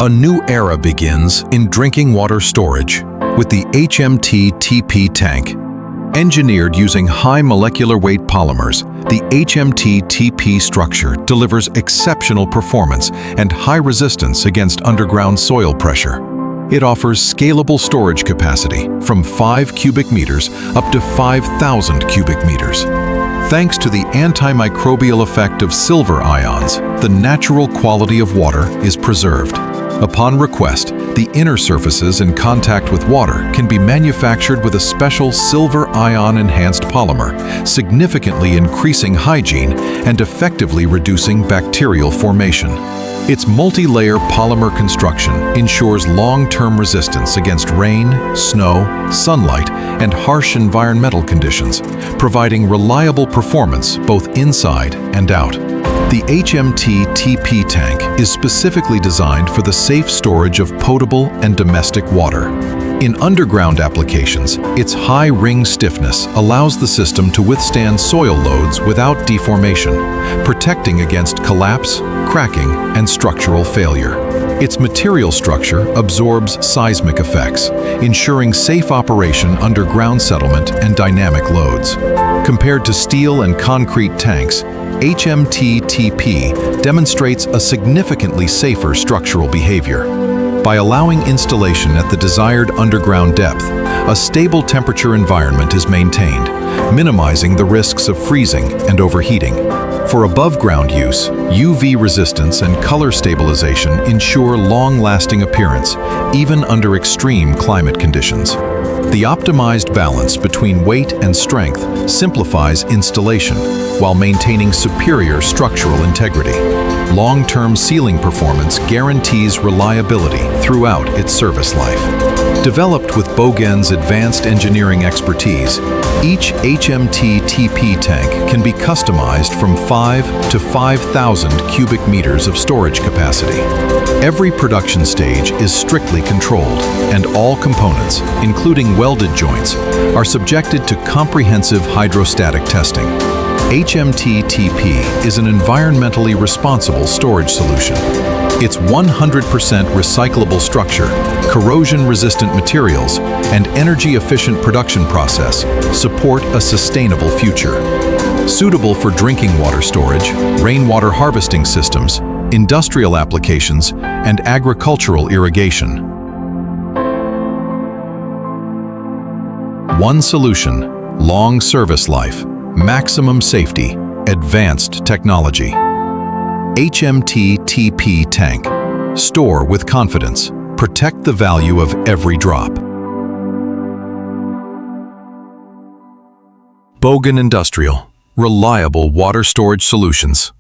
A new era begins in drinking water storage with the HMT-TP Tank. Engineered using high molecular weight polymers, the HMT-TP structure delivers exceptional performance and high resistance against underground soil pressure. It offers scalable storage capacity from 5 cubic meters up to 5,000 cubic meters. Thanks to the antimicrobial effect of silver ions, the natural quality of water is preserved. Upon request, the inner surfaces in contact with water can be manufactured with a special silver-ion-enriched polymer, significantly increasing hygiene and effectively reducing bacterial formation. Its multi-layer polymer construction ensures long-term resistance against rain, snow, sunlight, and harsh environmental conditions, providing reliable performance both inside and out. The HMT-TP tank is specifically designed for the safe storage of potable and domestic water. In underground applications, its high ring stiffness allows the system to withstand soil loads without deformation, protecting against collapse, cracking, and structural failure. Its material structure absorbs seismic effects, ensuring safe operation under ground settlement and dynamic loads. Compared to steel and concrete tanks, HMT-TP demonstrates a significantly safer structural behavior. By allowing installation at the desired underground depth, a stable temperature environment is maintained, minimizing the risks of freezing and overheating. For above-ground use, UV resistance and color stabilization ensure long-lasting appearance, even under extreme climate conditions. The optimized balance between weight and strength simplifies installation while maintaining superior structural integrity. Long-term sealing performance guarantees reliability throughout its service life. Developed with Bogenn's advanced engineering expertise, each HMT-TP tank can be customized from 5 to 5,000 cubic meters of storage capacity. Every production stage is strictly controlled, and all components, including welded joints, are subjected to comprehensive hydrostatic testing. HMT-TP is an environmentally responsible storage solution. Its 100% recyclable structure, corrosion-resistant materials, and energy-efficient production process support a sustainable future. Suitable for drinking water storage, rainwater harvesting systems, industrial applications, and agricultural irrigation. One solution: long service life, maximum safety, advanced technology. HMT-TP Tank. Store with confidence. Protect the value of every drop. Bogenn Industrial. Reliable water storage solutions.